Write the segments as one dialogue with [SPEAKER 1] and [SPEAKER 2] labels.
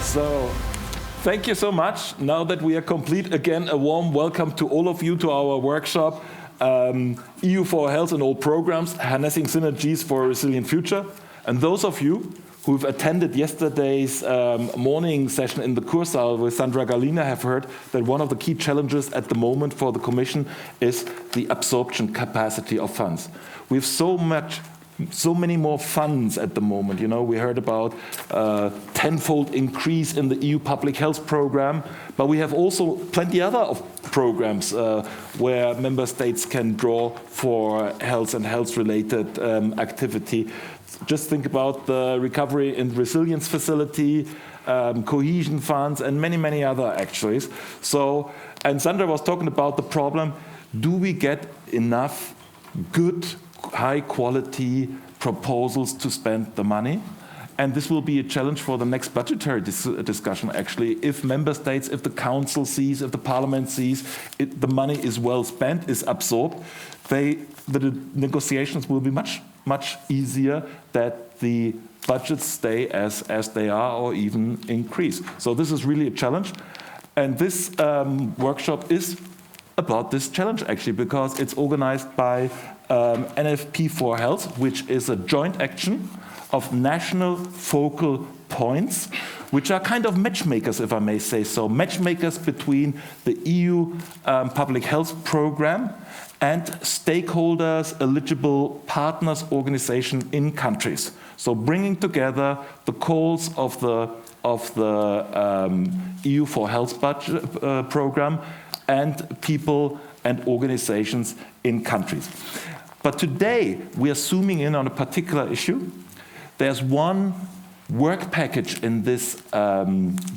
[SPEAKER 1] So, thank you so much. Now that we are complete, again, a warm welcome to all of you to our workshop, EU4 Health and All Programs, Harnessing Synergies for a Resilient Future. And those of you who've attended yesterday's morning session in the Kursaal with Sandra Galina have heard that one of the key challenges at the moment for the Commission is the absorption capacity of funds. We have so many more funds at the moment. You know, we heard about tenfold increase in the EU public health program, but we have also plenty other of programs where member states can draw for health and health-related activity. Just think about the Recovery and Resilience Facility, cohesion funds, and many other actually. So, and Sandra was talking about the problem, do we get enough good, high-quality proposals to spend the money? And this will be a challenge for the next budgetary discussion, actually. If member states, if the council sees, if the parliament sees the money is well spent, is absorbed, the negotiations will be much easier, that the budgets stay as they are or even increase. So this is really a challenge. And this workshop is about this challenge, actually, because it's organized by NFP4 Health, which is a joint action of national focal points, which are kind of matchmakers, if I may say so, matchmakers between the EU public health program and stakeholders, eligible partners, organization in countries. So bringing together the calls of the EU4 Health budget program and people and organizations in countries. But today we are zooming in on a particular issue. There's one work package in this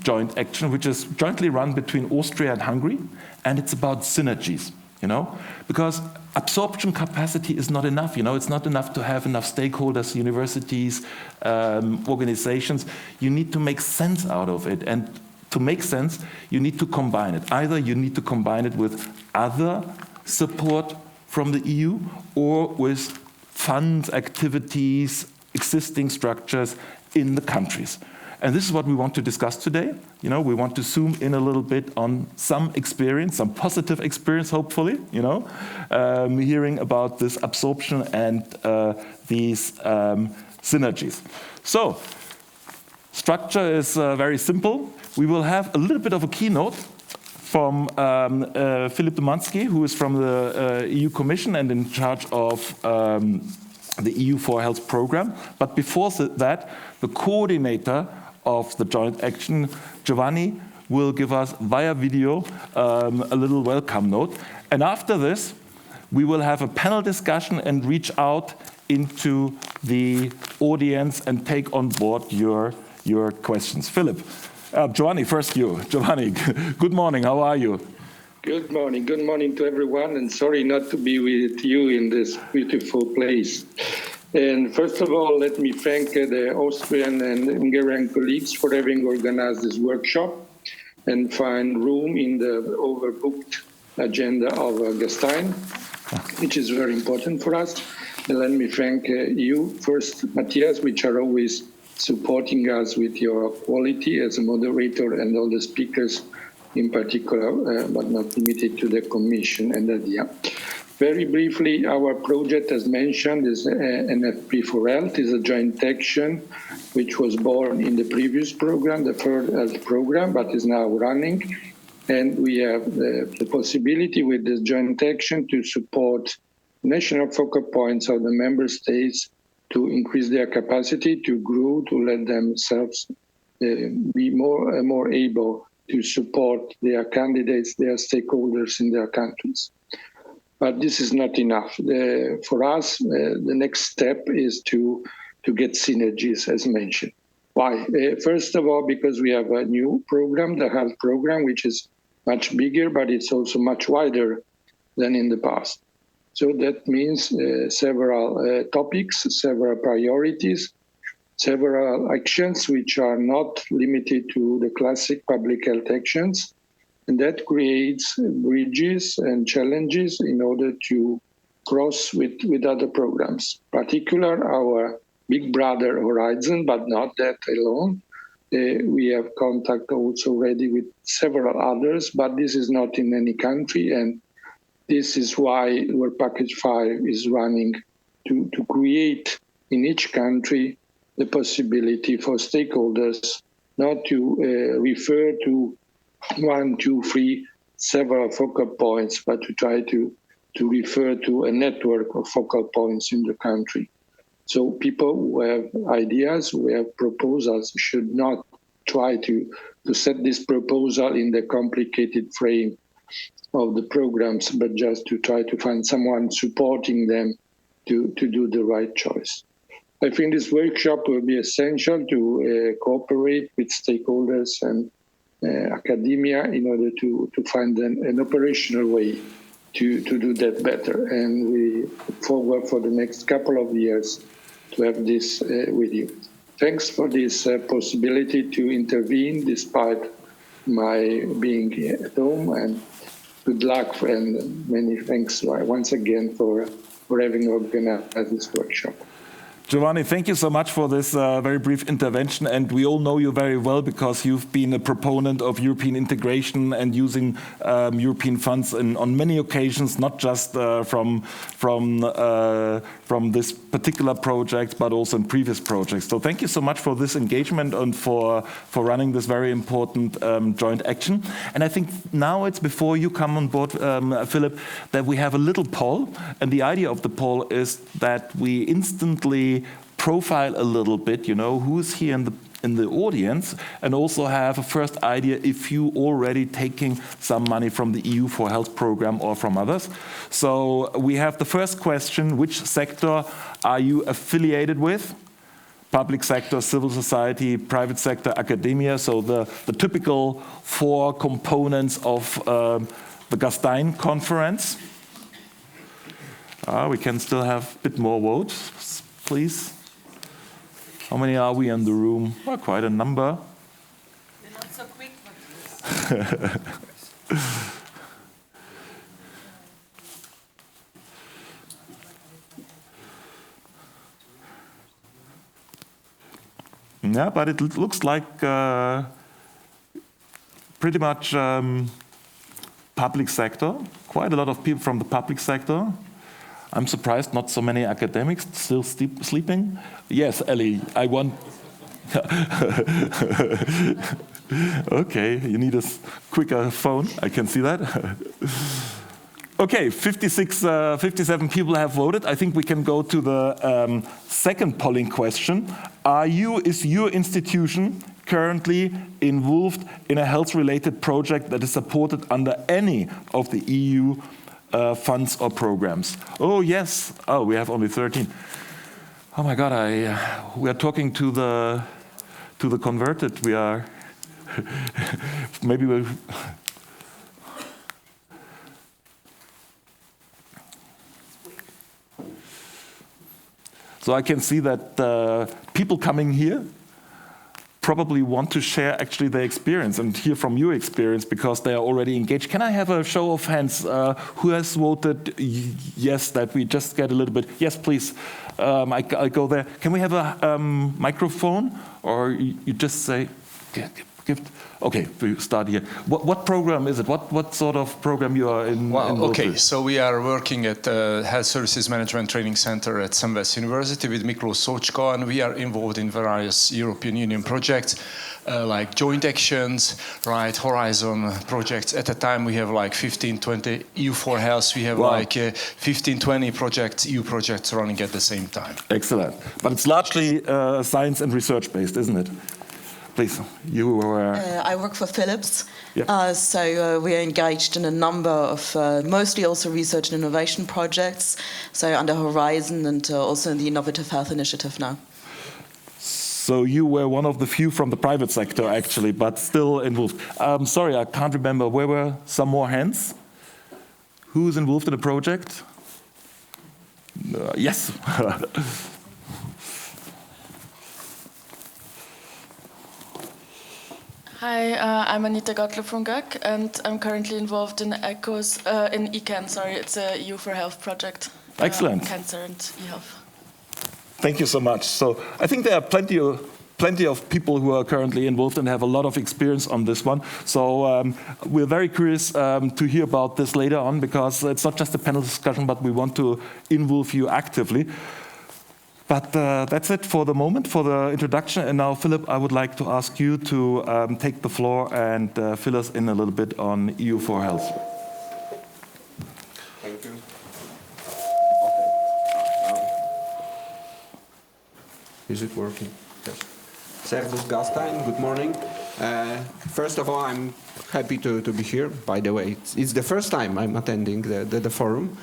[SPEAKER 1] joint action, which is jointly run between Austria and Hungary, and it's about synergies, you know, because absorption capacity is not enough, you know, it's not enough to have enough stakeholders, universities, organizations. You need to make sense out of it, and to make sense, you need to combine it. Either you need to combine it with other support from the EU or with funds, activities, existing structures in the countries. And this is what we want to discuss today. You know, we want to zoom in a little bit on some experience, some positive experience, hopefully, you know, hearing about this absorption and these synergies. So, structure is very simple. We will have a little bit of a keynote from Philip Domansky, who is from the EU Commission and in charge of the EU4 Health Program. But before that, the coordinator of the joint action, Giovanni, will give us via video a little welcome note. And after this, we will have a panel discussion and reach out into the audience and take on board your questions. Philip. Giovanni, first you. Giovanni, good morning, how are you?
[SPEAKER 2] Good morning to everyone, and sorry not to be with you in this beautiful place. And first of all, let me thank the Austrian and Hungarian colleagues for having organized this workshop and find room in the overbooked agenda of Gesundheit, which is very important for us. And let me thank you first, Matthias, which are always supporting us with your quality as a moderator, and all the speakers in particular, but not limited to the Commission and ADIA. Very briefly, our project, as mentioned, is NFP4 Health, is a joint action which was born in the previous program, the third health program, but is now running. And we have the possibility with this joint action to support national focal points of the member states to increase their capacity to grow, to let themselves be more able to support their candidates, their stakeholders in their countries. But this is not enough. For us, the next step is to get synergies, as mentioned. Why? First of all, because we have a new program, the health program, which is much bigger, but it's also much wider than in the past. So that means several topics, several priorities, several actions which are not limited to the classic public health actions. And that creates bridges and challenges in order to cross with other programs. Particular, our big brother Horizon, but not that alone, We have contact also already with several others, but this is not in any country. And this is why Work Package 5 is running to create in each country the possibility for stakeholders not to refer to 1, 2, 3, several focal points, but to try to refer to a network of focal points in the country. So people who have ideas, who have proposals, should not try to set this proposal in the complicated frame of the programs, but just to try to find someone supporting them to do the right choice. I think this workshop will be essential to cooperate with stakeholders and academia in order to find an operational way to do that better. And we look forward for the next couple of years to have this with you. Thanks for this possibility to intervene despite my being at home, and good luck, and many thanks once again for having organized this workshop.
[SPEAKER 1] Giovanni, thank you so much for this very brief intervention, and we all know you very well because you've been a proponent of European integration and using European funds on many occasions, not just from this particular project, but also in previous projects. So thank you so much for this engagement and for running this very important joint action. And I think now it's before you come on board, Philip, that we have a little poll, and the idea of the poll is that we instantly profile a little bit, you know, who's here in the audience, and also have a first idea if you already taking some money from the EU4 Health program or from others. So we have the first question: which sector are you affiliated with? Public sector, civil society, private sector, academia. So the typical 4 components of the Gesundheit conference. We can still have a bit more votes, please. How many are we in the room? Well, quite a number.
[SPEAKER 3] You're not so quick.
[SPEAKER 1] Yeah, but it looks like pretty much public sector. Quite a lot of people from the public sector. I'm surprised not so many academics still sleeping. Yes, Ellie, I want... Okay, you need a quicker phone, I can see that. Okay, 57 people have voted. I think we can go to the second polling question. Is your institution currently involved in a health-related project that is supported under any of the EU funds or programs? Oh, yes. Oh, we have only 13. Oh my God, we are talking to the converted. We are maybe we'll. So I can see that people coming here probably want to share actually their experience and hear from your experience because they are already engaged. Can I have a show of hands? Who has voted yes, that we just get a little bit? Yes, please. I go there. Can we have a microphone? Or you just say, okay, we start here. What program is it? What sort of program you are in?
[SPEAKER 4] Okay, so we are working at Health Services Management Training Center at West University with Miklos Szocska, and we are involved in various European Union projects like joint actions, right, Horizon projects. At a time we have like 15, 20 EU4 Health, we have like 15, 20 projects, EU projects running at the same time.
[SPEAKER 1] Excellent. But it's largely science and research based, isn't it? Please, you were...
[SPEAKER 3] I work for Philips,
[SPEAKER 1] yeah.
[SPEAKER 3] So we are engaged in a number of, mostly also research and innovation projects, so under Horizon and also in the Innovative Health Initiative now.
[SPEAKER 1] So you were one of the few from the private sector, actually, but still involved. Sorry, I can't remember. Where were some more hands? Who's involved in the project? Yes.
[SPEAKER 5] Hi, I'm Anita Gottlieb from GAC, and I'm currently involved in ECHOS, in ECAN, sorry, it's a EU4 Health project.
[SPEAKER 1] Excellent.
[SPEAKER 5] Cancer and e-health.
[SPEAKER 1] Thank you so much. So I think there are plenty plenty of people who are currently involved and have a lot of experience on this one. So we're very curious to hear about this later on, because it's not just a panel discussion, but we want to involve you actively. But that's it for the moment, for the introduction. And now, Philip, I would like to ask you to take the floor and fill us in a little bit on EU4 Health.
[SPEAKER 6] Thank you. Is it working? Yes. Servus Gastein, good morning. First of all, I'm happy to be here. By the way, it's the first time I'm attending the forum.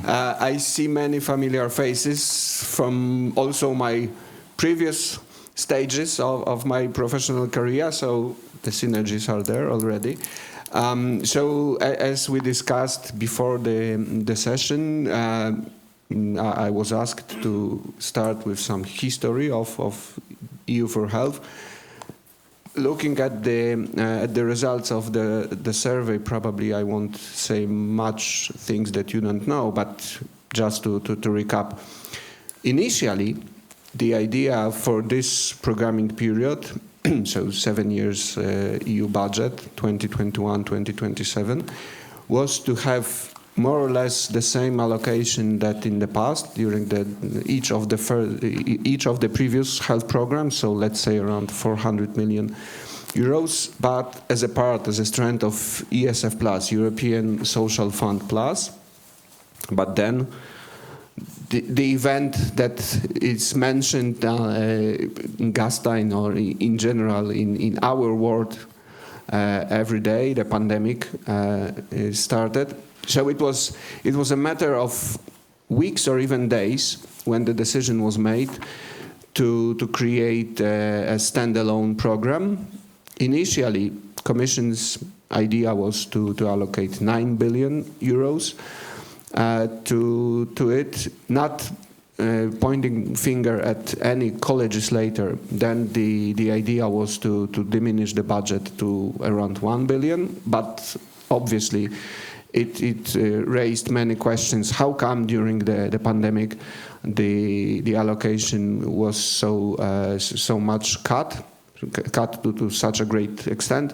[SPEAKER 6] I see many familiar faces from also my previous stages of my professional career, so the synergies are there already. So as we discussed before the session, I was asked to start with some history of EU4 Health. Looking at the results of the survey, probably I won't say much things that you don't know, but just to recap. Initially, the idea for this programming period, so 7 years EU budget, 2021-2027, was to have more or less the same allocation that in the past during each of the previous health programs, so let's say around 400 million euros, but as a strand of ESF Plus, European Social Fund Plus. But then the event that is mentioned in Gastein or in general in our world every day, the pandemic started. So it was a matter of weeks or even days when the decision was made to create a standalone program. Initially, Commission's idea was to allocate 9 billion euros to it, not pointing finger at any co-legislator. Then the idea was to diminish the budget to around 1 billion, but obviously it raised many questions. How come during the pandemic the allocation was so much cut to such a great extent?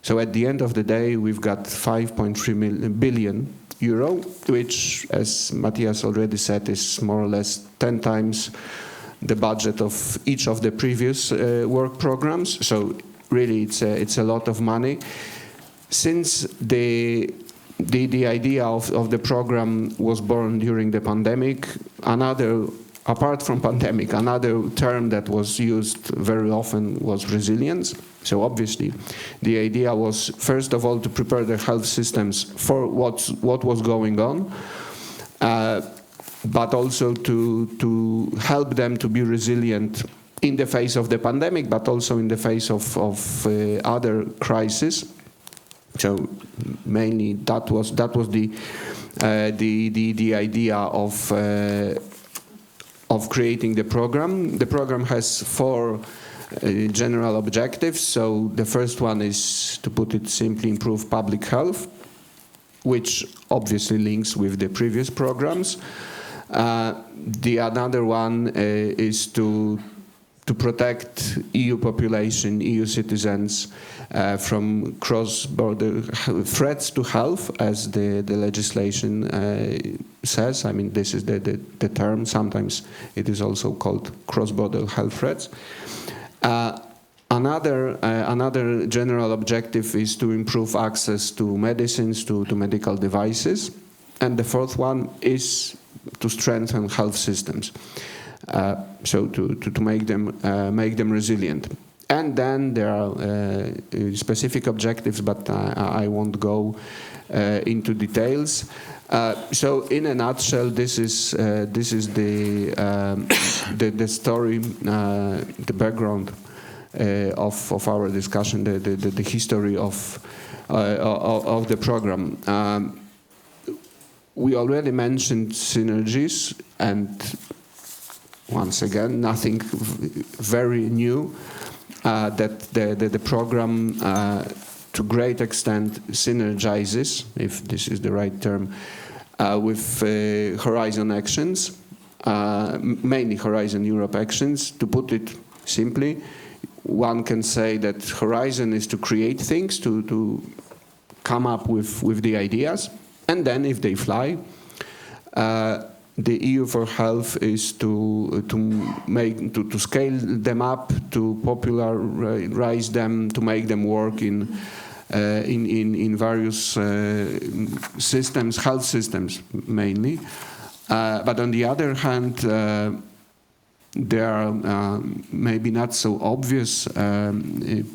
[SPEAKER 6] So at the end of the day, we've got 5.3 billion euro, which, as Matthias already said, is more or less 10 times the budget of each of the previous work programs. So really, it's a lot of money. Since the idea of the program was born during the pandemic, apart from pandemic, another term that was used very often was resilience. So obviously, the idea was, first of all, to prepare the health systems for what was going on, but also to help them to be resilient in the face of the pandemic, but also in the face of other crises. So mainly that was the idea of creating the program. The program has 4 general objectives. So the first one is, to put it simply, improve public health, which obviously links with the previous programs. Another one is to protect EU population, EU citizens from cross-border threats to health, as the legislation says. I mean, this is the term. Sometimes it is also called cross-border health threats. Another general objective is to improve access to medicines, to medical devices. And the fourth one is to strengthen health systems. So to make them resilient. And then there are specific objectives, but I won't go into details. So in a nutshell, this is the story, the background of our discussion, the history of the program. We already mentioned synergies, and once again, nothing very new. That the program, to great extent, synergizes, if this is the right term, with Horizon actions, mainly Horizon Europe actions. To put it simply, one can say that Horizon is to create things, to come up with the ideas, and then if they fly, the EU4Health is to scale them up, to popularize them, to make them work in various systems, health systems mainly. But on the other hand, there are maybe not so obvious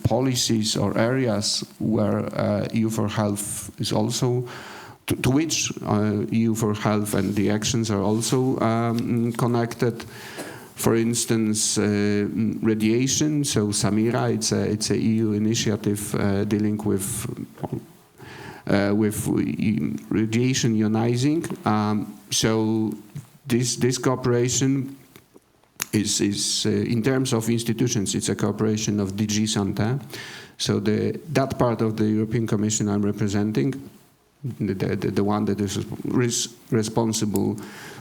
[SPEAKER 6] policies or areas where EU4Health is also, to which EU4Health and the actions are also connected. For instance, radiation. So Samira, it's a EU initiative dealing with radiation ionizing. So this cooperation is in terms of institutions, it's a cooperation of DG Santé. So that part of the European Commission I'm representing, the one that is responsible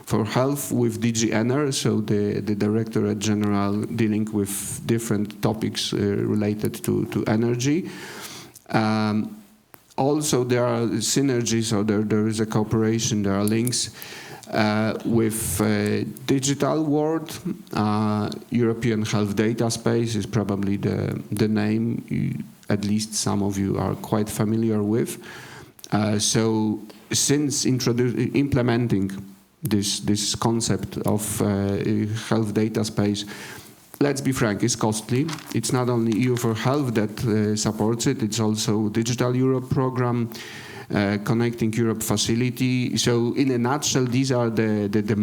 [SPEAKER 6] for health, with DG Ener, so the Directorate General dealing with different topics related to energy. Also, there are synergies, or there is a cooperation, there are links with digital world. European Health Data Space is probably the name, at least some of you are quite familiar with. So since implementing this concept of health data space, let's be frank, it's costly. It's not only EU4Health that supports it, it's also Digital Europe program, Connecting Europe facility. So in a nutshell, these are the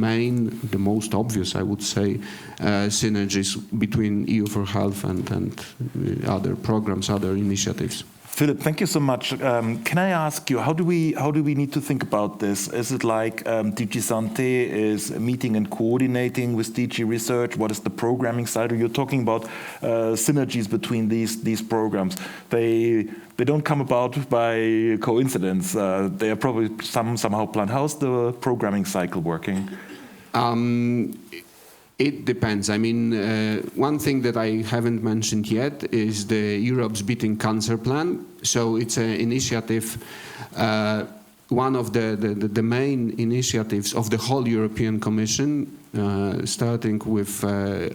[SPEAKER 6] most obvious, I would say, synergies between EU4Health and other programs, other initiatives.
[SPEAKER 1] Philip, thank you so much. Can I ask you, how do we need to think about this? Is it like DG Santé is meeting and coordinating with DG Research? What is the programming side? You're talking about synergies between these programs. They don't come about by coincidence. They are probably somehow planned. How's the programming cycle working?
[SPEAKER 6] It depends. I mean, one thing that I haven't mentioned yet is the Europe's Beating Cancer Plan. So it's an initiative, one of the main initiatives of the whole European Commission, starting with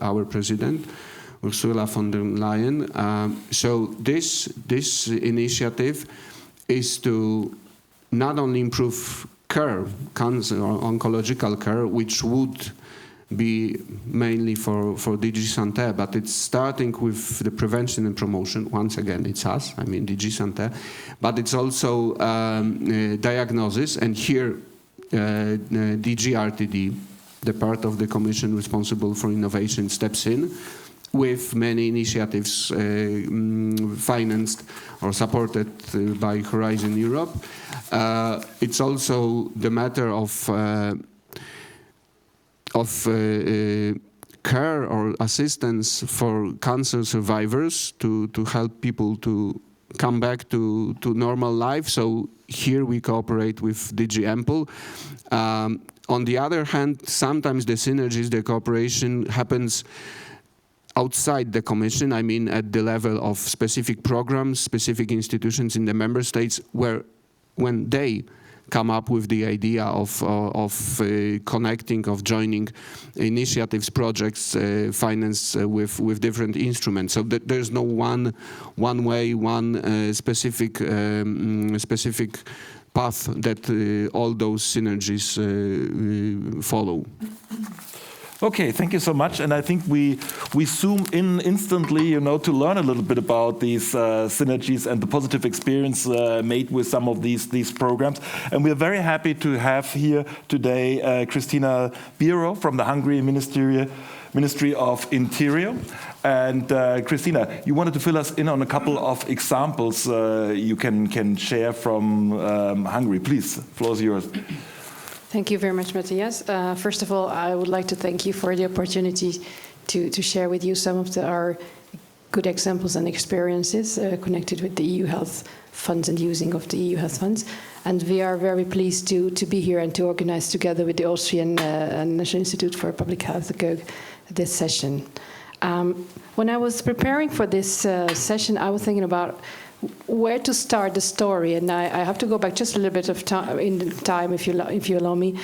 [SPEAKER 6] our president, Ursula von der Leyen. So this initiative is to not only improve care, cancer or oncological care, which would be mainly for DG Santé, but it's starting with the prevention and promotion. Once again, it's us, I mean DG Santé, but it's also diagnosis, and here DG RTD, the part of the Commission responsible for innovation, steps in with many initiatives financed or supported by Horizon Europe. It's also the matter of care or assistance for cancer survivors to help people to come back to normal life. So here we cooperate with DG Ample. On the other hand, sometimes the synergies, the cooperation happens outside the Commission, I mean at the level of specific programs, specific institutions in the member states, when they come up with the idea of connecting, of joining initiatives, projects financed with different instruments. So that there's no one way, one specific path that all those synergies follow.
[SPEAKER 1] Okay, thank you so much. And I think we zoom in instantly, to learn a little bit about these synergies and the positive experience made with some of these programs. And we're very happy to have here today Christina Biro from the Hungarian Ministry of Interior. And Christina, you wanted to fill us in on a couple of examples you can share from Hungary. Please, the floor is yours.
[SPEAKER 7] Thank you very much, Matthias. First of all, I would like to thank you for the opportunity to share with you some of our good examples and experiences connected with the EU health funds and using of the EU health funds. And we are very pleased to be here and to organize together with the Austrian National Institute for Public Health, this session. When I was preparing for this session, I was thinking about where to start the story, and I have to go back just a little bit of time, if you allow me,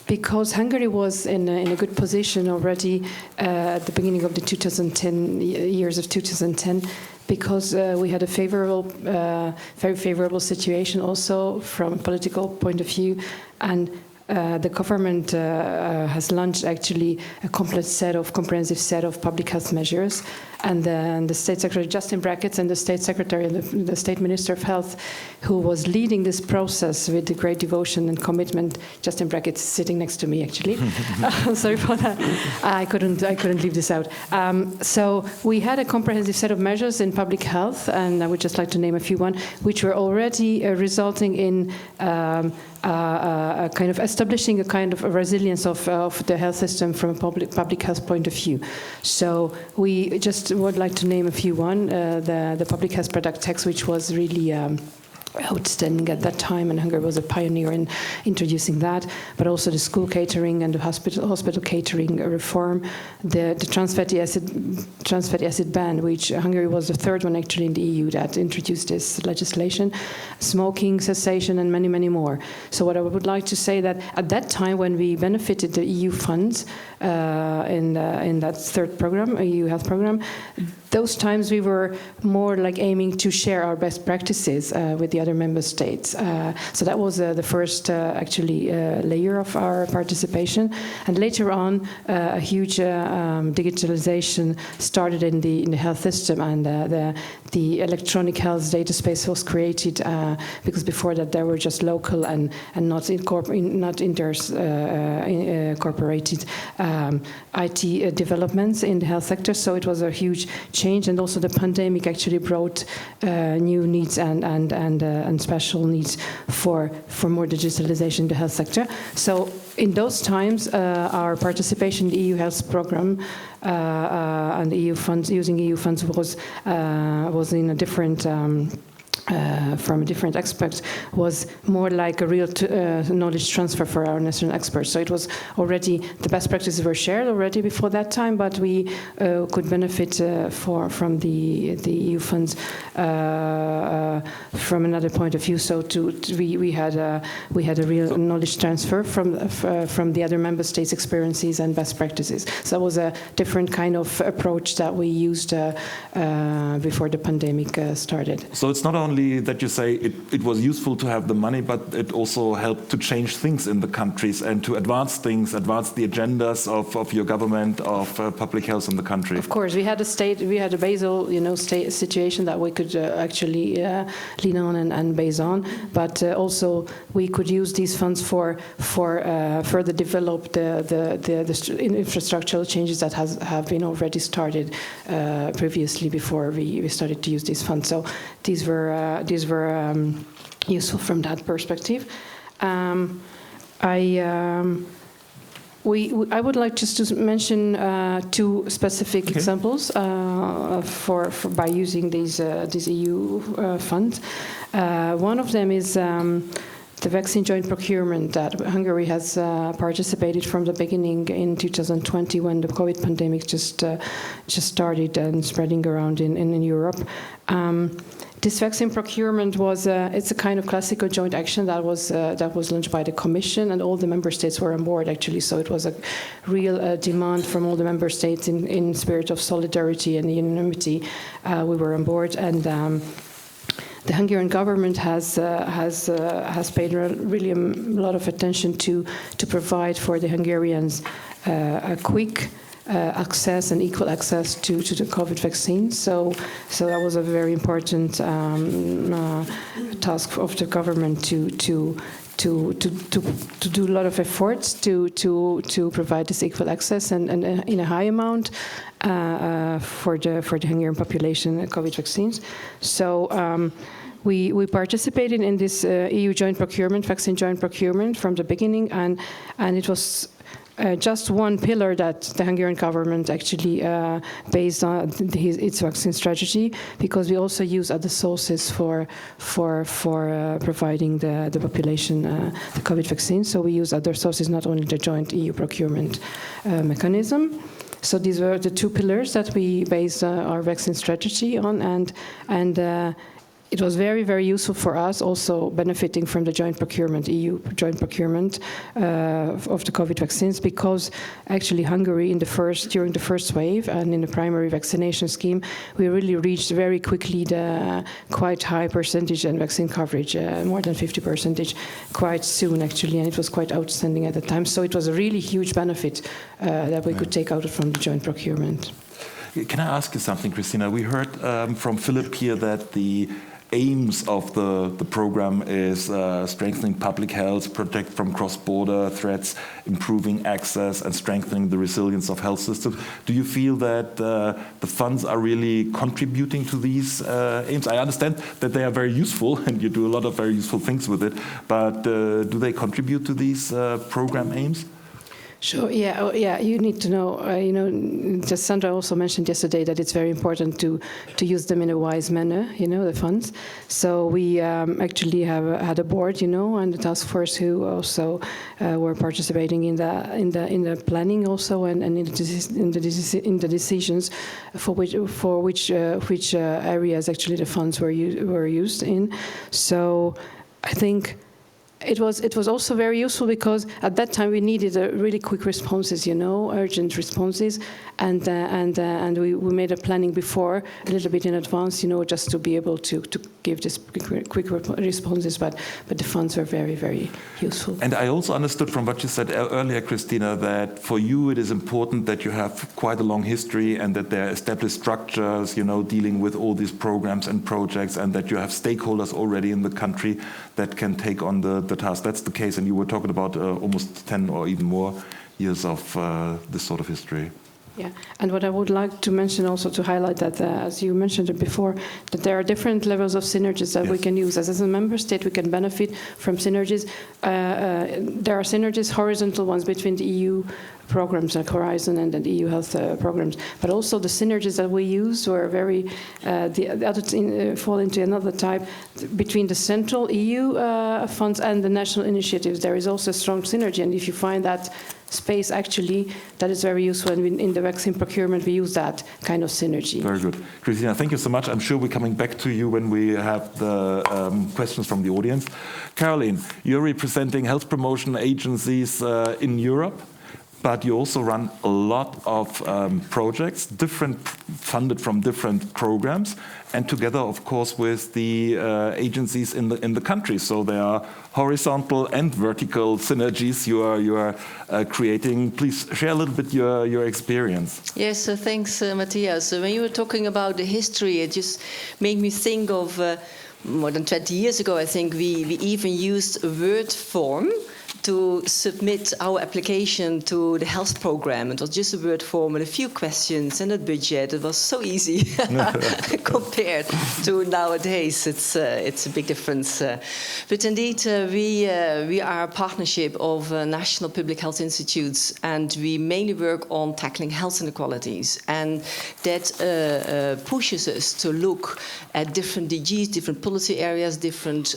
[SPEAKER 7] because Hungary was in a good position already at the beginning of the 2010 years of 2010, because we had a very favorable situation also from a political point of view, and the government has launched actually a comprehensive set of public health measures, and the State Secretary, just in brackets, and the State Secretary and the State Minister of Health, who was leading this process with the great devotion and commitment, just in brackets, sitting next to me actually. Sorry for that. I couldn't leave this out. So we had a comprehensive set of measures in public health, and I would just like to name a few which were already resulting in a kind of establishing a kind of a resilience of the health system from a public health point of view. So we just would like to name a few. The public health product tax, which was really outstanding at that time, and Hungary was a pioneer in introducing that, but also the school catering and the hospital catering reform, the trans fatty acid ban, which Hungary was the third one actually in the EU that introduced this legislation, smoking cessation, and many, many more. So what I would like to say that at that time, when we benefited the EU funds in that third program, EU health program, those times we were more like aiming to share our best practices with the other member states. So that was the first actually layer of our participation. And later on, a huge digitalization started in the health system, and the electronic health data space was created because before that there were just local and not incorporated IT developments in the health sector. So it was a huge change, and also the pandemic actually brought new needs and special needs for more digitalization in the health sector. So in those times, our participation in the EU health program and the EU funds, using EU funds, was in a different. From a different aspect, was more like a real knowledge transfer for our national experts. So it was already, the best practices were shared already before that time, but we could benefit from the EU funds from another point of view. So we had a real knowledge transfer from the other member states' experiences and best practices. So that was a different kind of approach that we used before the pandemic started.
[SPEAKER 1] So it's not only that you say it was useful to have the money, but it also helped to change things in the countries and to advance things, advance the agendas of your government, of public health in the country.
[SPEAKER 7] Of course, we had a basal, state situation that we could actually lean on and base on, but also we could use these funds for further develop the infrastructural changes that have been already started previously before we started to use these funds. So these were useful from that perspective. I would like just to mention two specific examples by using these EU funds. One of them is the vaccine joint procurement that Hungary has participated from the beginning in 2020, when the COVID pandemic just started and spreading around in Europe. This vaccine procurement it's a kind of classical joint action that was launched by the Commission, and all the member states were on board actually. So it was a real demand from all the member states in spirit of solidarity and unanimity. We were on board, and the Hungarian government has paid really a lot of attention to provide for the Hungarians a quick access and equal access to the COVID vaccine. So that was a very important task of the government to do a lot of efforts to provide this equal access and in a high amount for the Hungarian population COVID vaccines. So we participated in this EU joint procurement, vaccine joint procurement from the beginning, and it was just one pillar that the Hungarian government actually based on its vaccine strategy, because we also use other sources for providing the population the COVID vaccine. So we use other sources, not only the joint EU procurement mechanism. So these were the two pillars that we based our vaccine strategy on, and it was very, very useful for us, also benefiting from the joint procurement, EU joint procurement of the COVID vaccines, because actually Hungary during the first wave and in the primary vaccination scheme, we really reached very quickly the quite high percentage and vaccine coverage, more than 50% quite soon actually, and it was quite outstanding at the time. So it was a really huge benefit that we could take out from the joint procurement.
[SPEAKER 1] Can I ask you something, Christina? We heard from Philip here that the aims of the program is strengthening public health, protect from cross-border threats, improving access and strengthening the resilience of health systems. Do you feel that the funds are really contributing to these aims? I understand that they are very useful and you do a lot of very useful things with it, but do they contribute to these program aims?
[SPEAKER 7] Sure. Yeah. You need to know. Just Sandra also mentioned yesterday that it's very important to use them in a wise manner. The funds. So we actually had a board, and the task force who also were participating in the planning also and in the decisions for which areas actually the funds were used in. So I think. It was also very useful because at that time we needed really quick responses, urgent responses, and we made a planning before a little bit in advance, just to be able to give this quick responses. But the funds were very, very useful.
[SPEAKER 1] And I also understood from what you said earlier, Christina, that for you it is important that you have quite a long history and that there are established structures, dealing with all these programs and projects, and that you have stakeholders already in the country that can take on the task. That's the case, and you were talking about almost 10 or even more years of this sort of history.
[SPEAKER 7] Yeah, and what I would like to mention also to highlight that, as you mentioned it before, that there are different levels of synergies that we can use. As a member state, we can benefit from synergies. There are synergies, horizontal ones between the EU programs like Horizon and the EU health programs, but also the synergies that we use were very, the other fall into another type between the central EU funds and the national initiatives. There is also a strong synergy, and if you find that space actually, that is very useful, and in the vaccine procurement we use that kind of synergy.
[SPEAKER 1] Very good. Christina, thank you so much. I'm sure we're coming back to you when we have the questions from the audience. Caroline, you're representing health promotion agencies in Europe, but you also run a lot of projects, funded from different programs, and together, of course, with the agencies in the country. So there are horizontal and vertical synergies you are creating. Please share a little bit your experience.
[SPEAKER 8] Yes, thanks, Matthias. When you were talking about the history, it just made me think of more than 20 years ago, I think, we even used a Word form to submit our application to the health program. It was just a Word form and a few questions and a budget. It was so easy compared to nowadays. It's a big difference. But indeed, we are a partnership of national public health institutes, and we mainly work on tackling health inequalities. And that pushes us to look at different DGs, different policy areas, different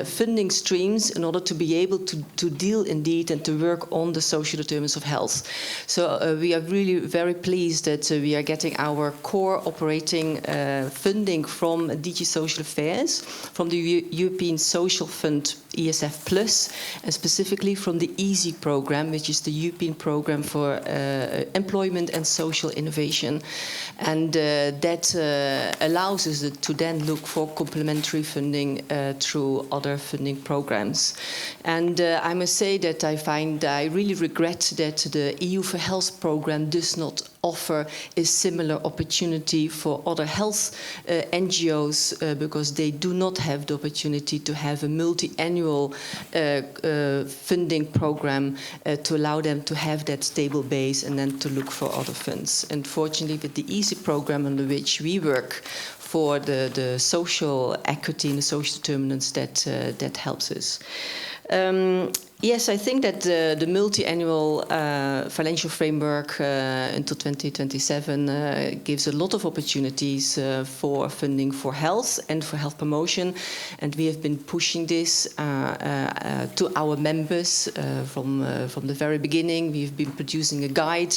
[SPEAKER 8] funding streams in order to be able to deal indeed and to work on the social determinants of health. So we are really very pleased that we are getting our core operating funding from DG Social Affairs, from the European Social Fund ESF Plus, and specifically from the EASY program, which is the European program for employment and social innovation. And that allows us to then look for complementary funding through other funding programs. And I must say that I really regret that the EU4 Health program does not offer a similar opportunity for other health NGOs because they do not have the opportunity to have a multi-annual funding program to allow them to have that stable base and then to look for other funds. Unfortunately, with the EASY program under which we work for the social equity and the social determinants, that helps us. Yes, I think that the multi-annual financial framework until 2027 gives a lot of opportunities for funding for health and for health promotion, and we have been pushing this to our members from the very beginning. We've been producing a guide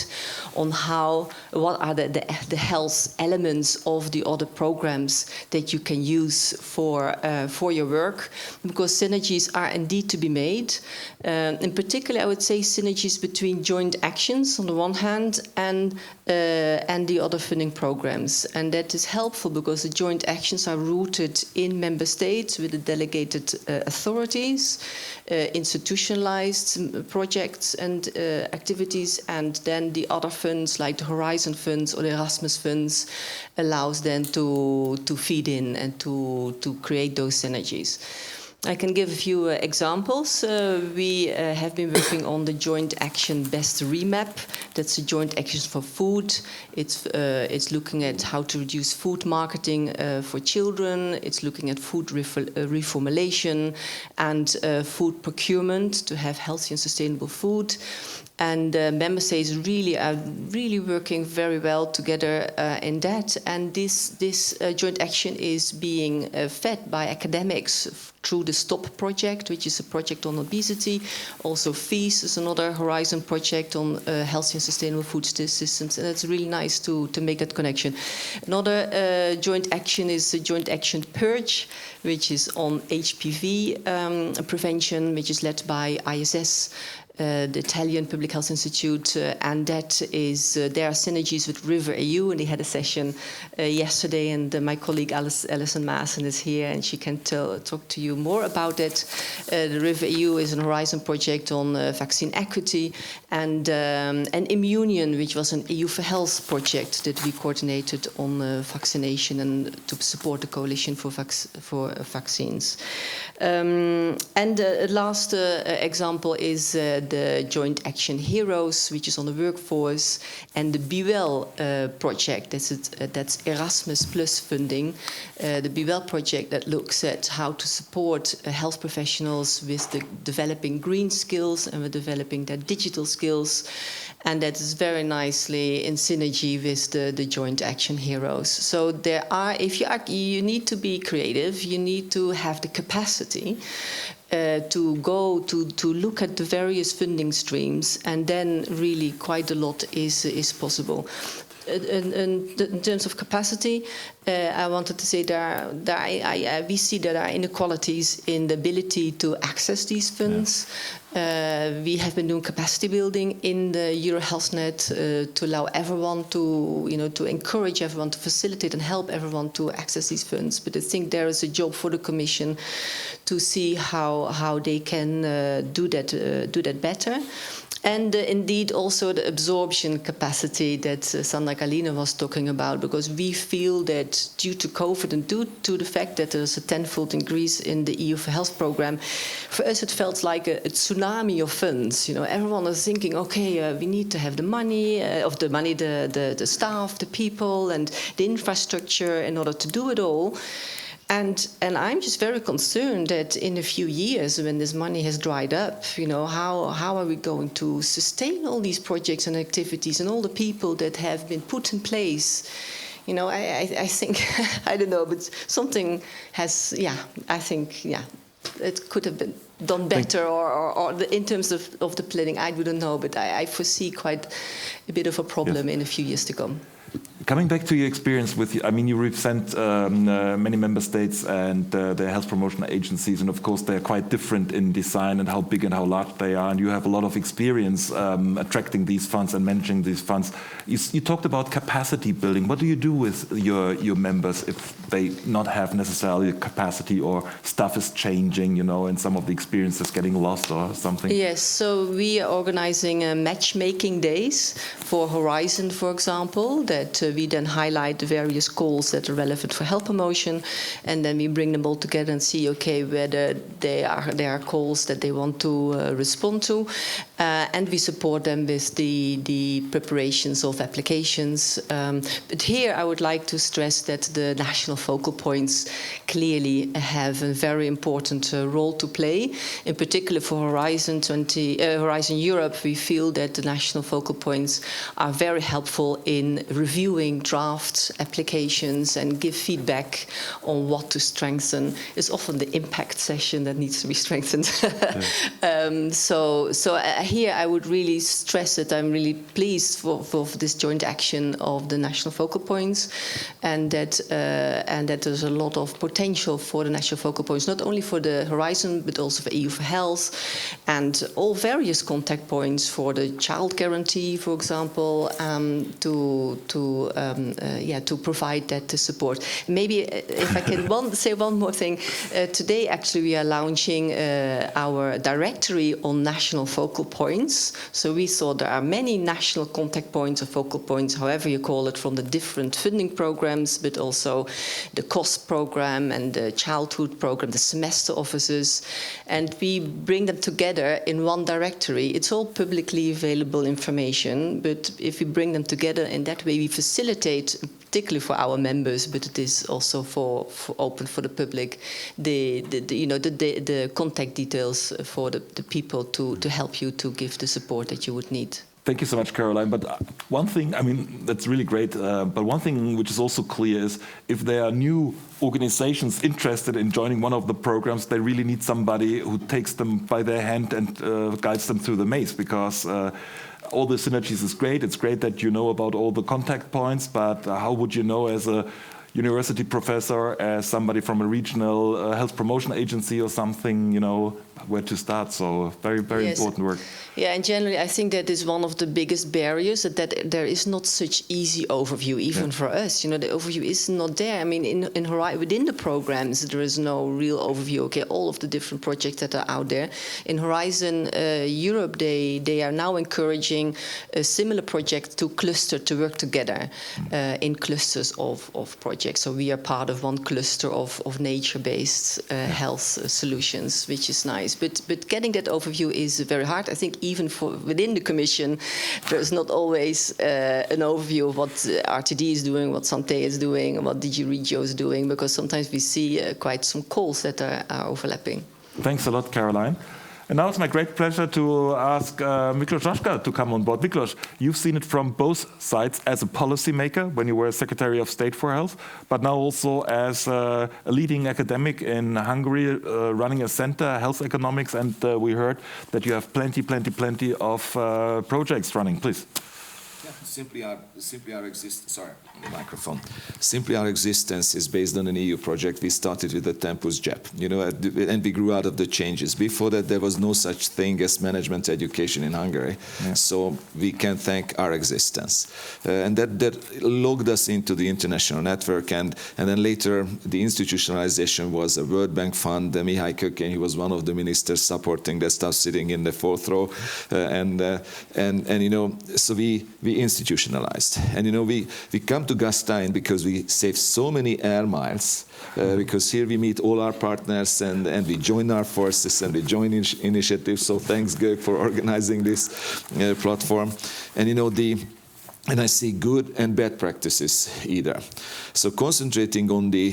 [SPEAKER 8] on what are the health elements of the other programs that you can use for your work, because synergies are indeed to be made. In particular, I would say synergies between joint actions on the one hand and the other funding programs. And that is helpful because the joint actions are rooted in member states with the delegated authorities, institutionalized projects and activities, and then the other funds like the Horizon funds or the Erasmus funds allows them to feed in and to create those synergies. I can give a few examples. We have been working on the joint action best remap. That's a joint action for food. It's looking at how to reduce food marketing for children. It's looking at food reformulation and food procurement to have healthy and sustainable food. And member states are really working very well together in that. And this joint action is being fed by academics through the STOP project, which is a project on obesity. Also FEAS is another Horizon project on healthy and sustainable food systems. And it's really nice to make that connection. Another joint action is a joint action PURGE, which is on HPV prevention, which is led by ISS. The Italian Public Health Institute, and that is there are synergies with River EU, and they had a session yesterday, and my colleague Alison Maassen is here, and she can talk to you more about it. The River EU is an Horizon project on vaccine equity, and Immunion, which was an EU4Health project that we coordinated on vaccination and to support the coalition for vaccines. And the last example is the Joint Action Heroes, which is on the workforce, and the Be Well project. That's Erasmus Plus funding. The Be Well project that looks at how to support health professionals with the developing green skills and with developing their digital skills. And that is very nicely in synergy with the Joint Action Heroes. So there are, you need to be creative, you need to have the capacity to go to look at the various funding streams, and then really quite a lot is possible. In terms of capacity, I wanted to say we see there are inequalities in the ability to access these funds. We have been doing capacity building in the EuroHealthNet to allow everyone to encourage everyone to facilitate and help everyone to access these funds. But I think there is a job for the Commission to see how they can do that better. And indeed also the absorption capacity that Sandra Kalina was talking about, because we feel that due to COVID and due to the fact that there's a tenfold increase in the EU4Health program, for us it felt like a tsunami of funds. Everyone was thinking, okay, we need to have the money, the staff, the people, and the infrastructure in order to do it all. And I'm just very concerned that in a few years, when this money has dried up, how are we going to sustain all these projects and activities and all the people that have been put in place? I think, I don't know, but something has, I think, it could have been done better, or in terms of the planning, I wouldn't know, but I foresee quite a bit of a problem in a few years to come.
[SPEAKER 1] Coming back to your experience with, you represent many member states and their health promotion agencies, and of course they're quite different in design and how big and how large they are, and you have a lot of experience attracting these funds and managing these funds. You talked about capacity building. What do you do with your members if they not have necessarily capacity, or stuff is changing, and some of the experience is getting lost or something?
[SPEAKER 8] Yes, so we are organizing matchmaking days for Horizon, for example, that we then highlight the various calls that are relevant for health promotion, and then we bring them all together and see, okay, whether there are calls that they want to respond to, and we support them with the preparations of applications. But here I would like to stress that the national focal points clearly have a very important role to play. In particular for Horizon Europe, we feel that the national focal points are very helpful in reviewing draft applications and give feedback on what to strengthen. It's often the impact session that needs to be strengthened. So here I would really stress that I'm really pleased for this joint action of the national focal points, and that there's a lot of potential for the national focal points, not only for the Horizon but also for EU for Health, and all various contact points for the child guarantee, for example, to provide that support. Maybe if I can say one more thing, today actually we are launching our directory on national focal points. So we saw there are many national contact points or focal points, however you call it, from the different funding programs, but also the COST program and the childhood program, the semester offices, and we bring them together in one directory. It's all publicly available information, but if we bring them together in that way, we facilitate, particularly for our members, but it is also for open for the public, the contact details for the people to help you to give the support that you would need.
[SPEAKER 1] Thank you so much, Caroline. But one thing, I mean, that's really great. But one thing which is also clear is if there are new organizations interested in joining one of the programs, they really need somebody who takes them by their hand and guides them through the maze, because all the synergies is great. It's great that you know about all the contact points, but how would you know as a university professor, as somebody from a regional health promotion agency or something, you know, where to start? So very, very important work.
[SPEAKER 8] Yeah, and generally I think that is one of the biggest barriers, that there is not such easy overview, even for us. You know, the overview is not there. I mean, within the programs, there is no real overview. Okay, all of the different projects that are out there. In Horizon Europe, they are now encouraging a similar project to cluster, to work together in clusters of projects. So we are part of one cluster of nature-based health solutions, which is nice. But getting that overview is very hard. I think even within the Commission, there's not always an overview of what RTD is doing, what Santé is doing, and what DG Regio is doing, because sometimes we see quite some calls that are overlapping.
[SPEAKER 1] Thanks a lot, Caroline. And now it's my great pleasure to ask Miklos Žaška to come on board. Miklos, you've seen it from both sides as a policymaker when you were Secretary of State for Health, but now also as a leading academic in Hungary, running a center, health economics, and we heard that you have plenty of projects running. Please.
[SPEAKER 9] Simply our existence is based on an EU project. We started with the Tempus JEP, you know, and we grew out of the changes. Before that, there was no such thing as management education in Hungary. Yeah. So we can thank our existence. And that logged us into the international network. And then later, the institutionalization was a World Bank fund. Mihály Kökény, he was one of the ministers supporting that stuff, sitting in the fourth row. And you know, so we institutionalized. And you know, we come to Gastein because we save so many air miles, because here we meet all our partners and we join our forces and we join initiatives. So thanks, Gög, for organizing this platform. And you know, and I see good and bad practices either. So concentrating on the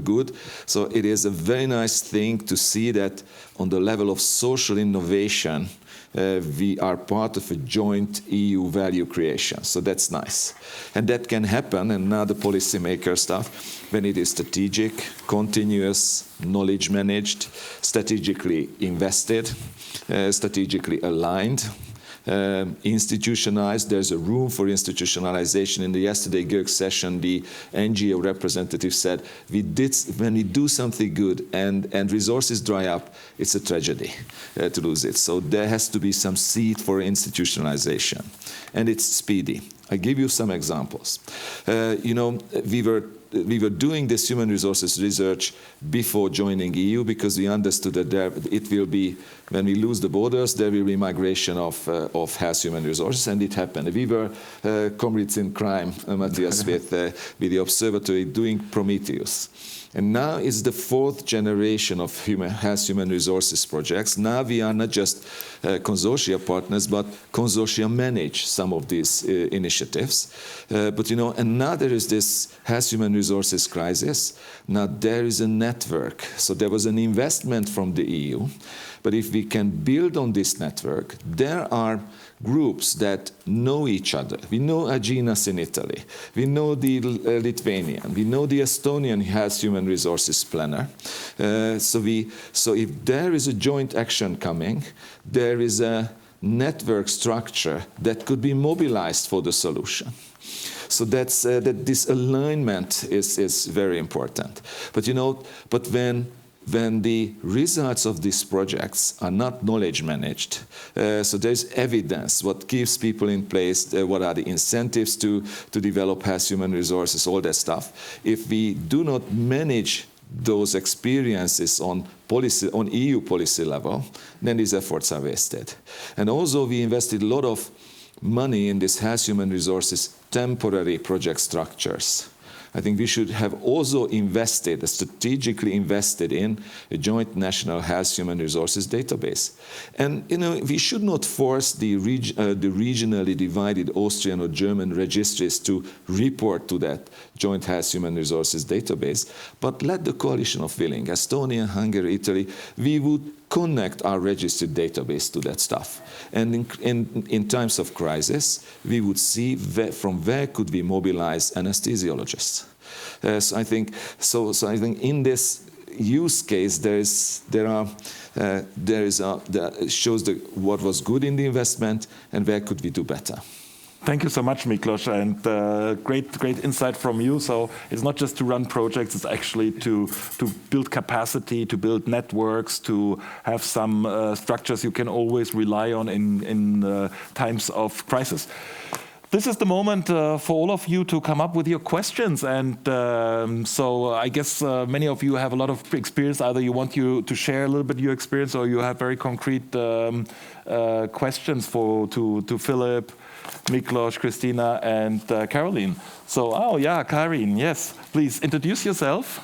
[SPEAKER 9] good, so it is a very nice thing to see that on the level of social innovation, we are part of a joint EU value creation. So that's nice. And that can happen, and now the policymaker stuff, when it is strategic, continuous, knowledge managed, strategically invested, strategically aligned, institutionalized. There's a room for institutionalization. In the yesterday Gög session, the NGO representative said, when we do something good and resources dry up, it's a tragedy to lose it. So there has to be some seed for institutionalization, and it's speedy. I give you some examples. You know, we were we were doing this human resources research before joining EU because we understood that it will be, when we lose the borders, there will be migration of health human resources, and it happened. We were comrades in crime, Matthias, with the observatory doing Prometheus. And now is the 4th generation of health human resources projects. Now we are not just consortia partners, but consortia manage some of these initiatives. But and now there is this health human resources crisis. Now there is a network. So there was an investment from the EU. But if we can build on this network, there are groups that know each other. We know Aginas in Italy. We know the Lithuanian. We know the Estonian has human resources planner. So if there is a joint action coming, there is a network structure that could be mobilized for the solution. So that's that this alignment is very important. But but when the results of these projects are not knowledge managed, so there's evidence, what keeps people in place, what are the incentives to develop health human resources, all that stuff. If we do not manage those experiences on EU policy level, then these efforts are wasted. And also we invested a lot of money in this health human resources temporary project structures. I think we should have also strategically invested in a joint national health human resources database. And we should not force the regionally divided Austrian or German registries to report to that joint health human resources database, but let the coalition of willing, Estonia, Hungary, Italy, we would connect our registered database to that stuff. And in times of crisis, we would see from where could we mobilize anesthesiologists. So I think in this use case shows what was good in the investment and where could we do better.
[SPEAKER 1] Thank you so much, Miklos, and great insight from you. So it's not just to run projects, it's actually to build capacity, to build networks, to have some structures you can always rely on in times of crisis. This is the moment for all of you to come up with your questions, and so I guess many of you have a lot of experience. Either you want to share a little bit your experience, or you have very concrete questions to Philip, Miklos, Christina, and Caroline. So, Karin, yes, please introduce yourself.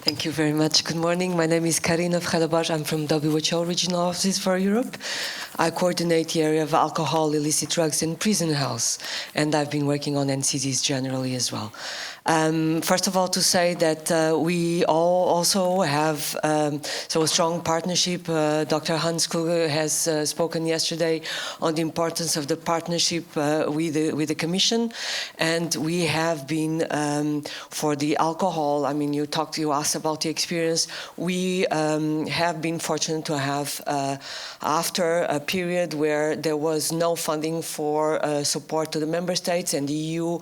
[SPEAKER 10] Thank you very much. Good morning. My name is Karin of Karabash. I'm from WHO Regional Office for Europe. I coordinate the area of alcohol, illicit drugs, and prison health, and I've been working on NCDs generally as well. First of all, to say that we all also have a strong partnership. Dr. Hans Kluge has spoken yesterday on the importance of the partnership with the Commission, and we have been for the alcohol. I mean, you asked about the experience. We have been fortunate to have after a period where there was no funding for support to the member states, and the EU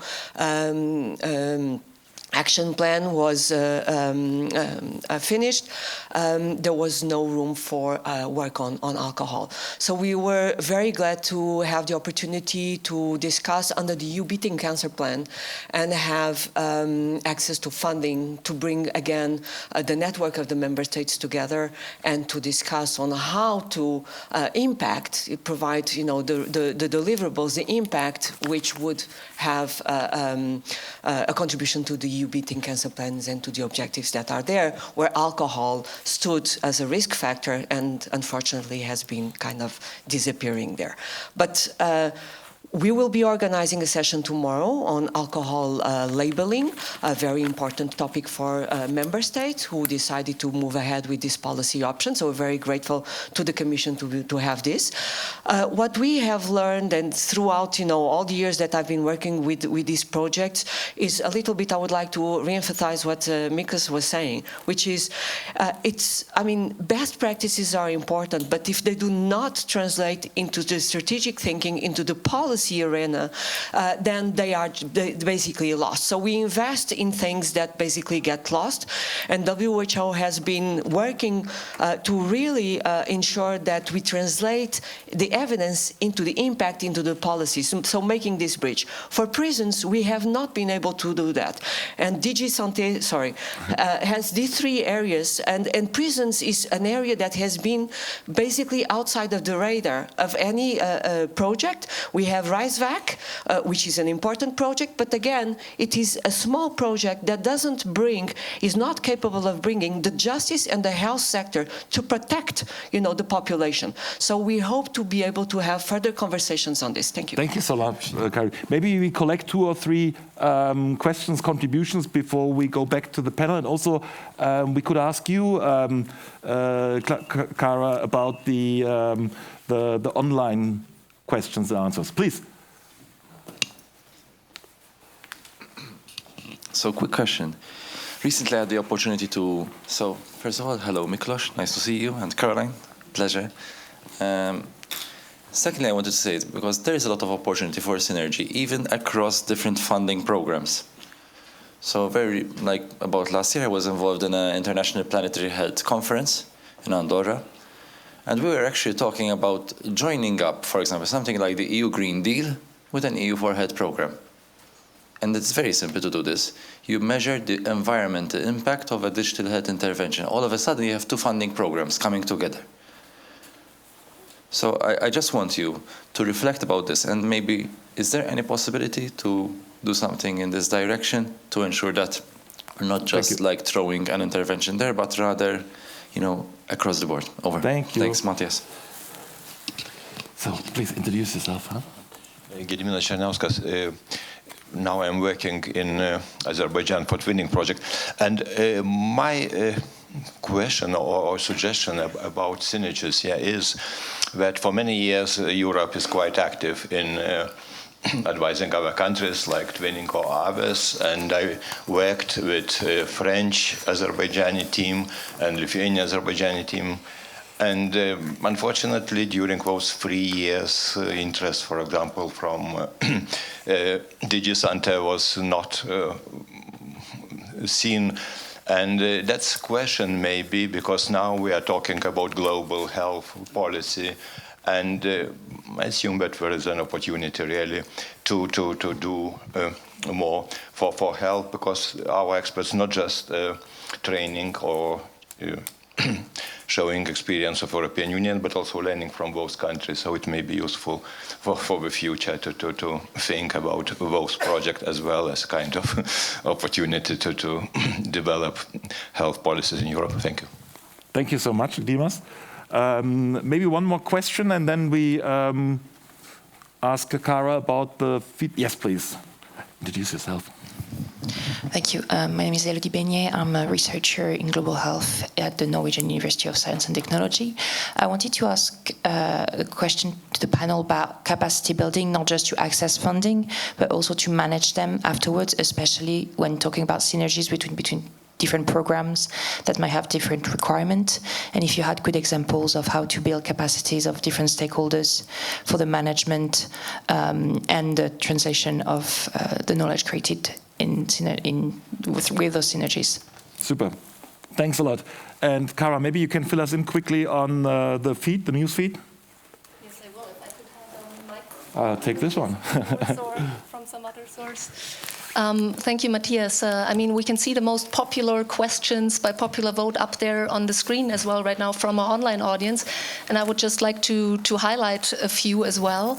[SPEAKER 10] action plan was finished, there was no room for work on alcohol. So we were very glad to have the opportunity to discuss under the EU Beating Cancer Plan and have access to funding to bring again the network of the member states together and to discuss on how to provide the deliverables, the impact which would have a contribution to the EU Beating Cancer Plans and to the objectives that are there, where alcohol stood as a risk factor and unfortunately has been kind of disappearing there. But we will be organizing a session tomorrow on alcohol labeling, a very important topic for member states who decided to move ahead with this policy option. So we're very grateful to the Commission to have this. What we have learned, and throughout all the years that I've been working with these projects, is a little bit. I would like to re-emphasize what Miklos was saying, which is, best practices are important, but if they do not translate into the strategic thinking, into the policy policy arena, then they are basically lost. So we invest in things that basically get lost, and WHO has been working to really ensure that we translate the evidence into the impact into the policies, so making this bridge. For prisons, we have not been able to do that. And DG Santé, has these three areas, and prisons is an area that has been basically outside of the radar of any project. We have RISE-VAC, which is an important project, but again, it is a small project that is not capable of bringing the justice and the health sector to protect, the population. So we hope to be able to have further conversations on this. Thank you.
[SPEAKER 1] Thank you so much, Kari. Maybe we collect 2 or 3 questions, contributions before we go back to the panel. And also, we could ask you, Kara, about the online questions and answers. Please.
[SPEAKER 11] So, quick question. Recently, I had the opportunity to. So, first of all, hello, Miklos. Nice to see you, and Caroline. Pleasure. Secondly, I wanted to say it because there is a lot of opportunity for synergy, even across different funding programs. So, about last year, I was involved in an international planetary health conference in Andorra, and we were actually talking about joining up, for example, something like the EU Green Deal with an EU4 health program. And it's very simple to do this. You measure the environmental impact of a digital health intervention. All of a sudden, you have 2 funding programs coming together. So I just want you to reflect about this, and maybe is there any possibility to do something in this direction to ensure that we're not just throwing an intervention there, but rather, across the board. Over.
[SPEAKER 1] Thank you.
[SPEAKER 11] Thanks, Matthias.
[SPEAKER 1] So please introduce yourself.
[SPEAKER 12] Gediminas Černiauskas. Now I'm working in Azerbaijan for Twinning project, and my question or suggestion about synergies here is that for many years Europe is quite active in advising other countries like Twinning or others, and I worked with French Azerbaijani team and Lithuanian Azerbaijani team. And unfortunately, during those 3 years, interest, for example, from DG Santé was not seen. And that's a question maybe, because now we are talking about global health policy. And I assume that there is an opportunity really to do more for health, because our experts, not just training or showing experience of European Union, but also learning from those countries. So it may be useful for the future to think about those projects as well as kind of opportunity to develop health policies in Europe. Thank you.
[SPEAKER 1] Thank you so much, Dimas. Maybe one more question, and then we ask Kara about the Yes, please. Introduce yourself.
[SPEAKER 13] Thank you. My name is Elodie Beignet. I'm a researcher in global health at the Norwegian University of Science and Technology. I wanted to ask a question to the panel about capacity building, not just to access funding, but also to manage them afterwards, especially when talking about synergies between different programs that might have different requirements, and if you had good examples of how to build capacities of different stakeholders for the management and the translation of the knowledge created with those synergies.
[SPEAKER 1] Super. Thanks a lot. And Kara, maybe you can fill us in quickly on the news feed?
[SPEAKER 14] Yes, I will. If I could have a mic.
[SPEAKER 1] Take this one.
[SPEAKER 14] From some other source. Thank you, Matthias. I mean, we can see the most popular questions by popular vote up there on the screen as well right now from our online audience. And I would just like to highlight a few as well.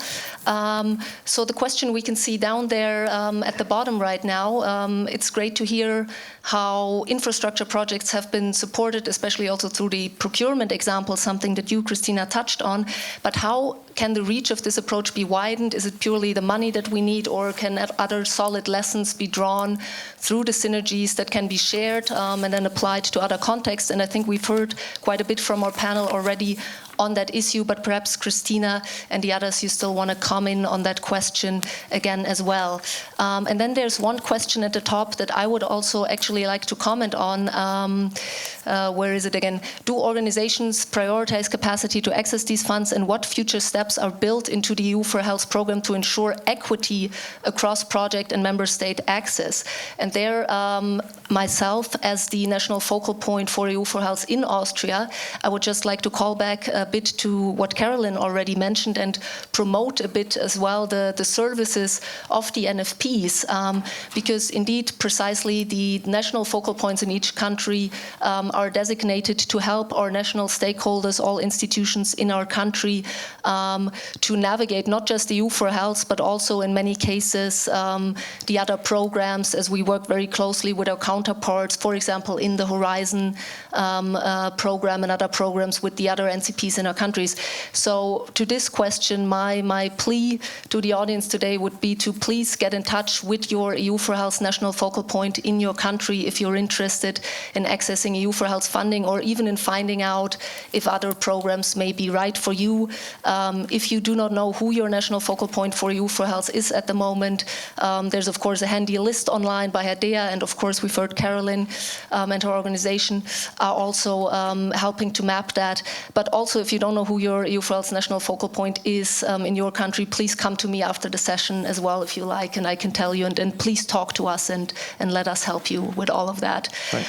[SPEAKER 14] So the question we can see down there at the bottom right now, it's great to hear how infrastructure projects have been supported, especially also through the procurement example, something that you, Christina, touched on. But how can the reach of this approach be widened? Is it purely the money that we need, or can other solid lessons be drawn through the synergies that can be shared and then applied to other contexts? And I think we've heard quite a bit from our panel already on that issue, but perhaps Christina and the others, you still want to comment on that question again as well. And then there's one question at the top that I would also actually like to comment on. Where is it again? Do organizations prioritize capacity to access these funds, and what future steps are built into the EU4Health program to ensure equity across project and member state access? And there, myself, as the national focal point for EU4Health in Austria, I would just like to call back a bit to what Carolyn already mentioned and promote a bit as well the services of the NFPs, because indeed precisely the national focal points in each country are designated to help our national stakeholders, all institutions in our country, to navigate not just the EU4Health, but also in many cases the other programs, as we work very closely with our counterparts, for example, in the Horizon program and other programs with the other NCPs in our countries. So to this question, my plea to the audience today would be to please get in touch with your EU4Health national focal point in your country if you're interested in accessing EU4Health funding, or even in finding out if other programs may be right for you. If you do not know who your national focal point for EU4Health is at the moment, there's of course a handy list online by HEDEA, and of course we've heard Carolyn and her organization are also helping to map that. But also, if you don't know who your EU4Health national focal point is in your country, please come to me after the session as well if you like, and I can tell you, and please talk to us and let us help you with all of that. Right.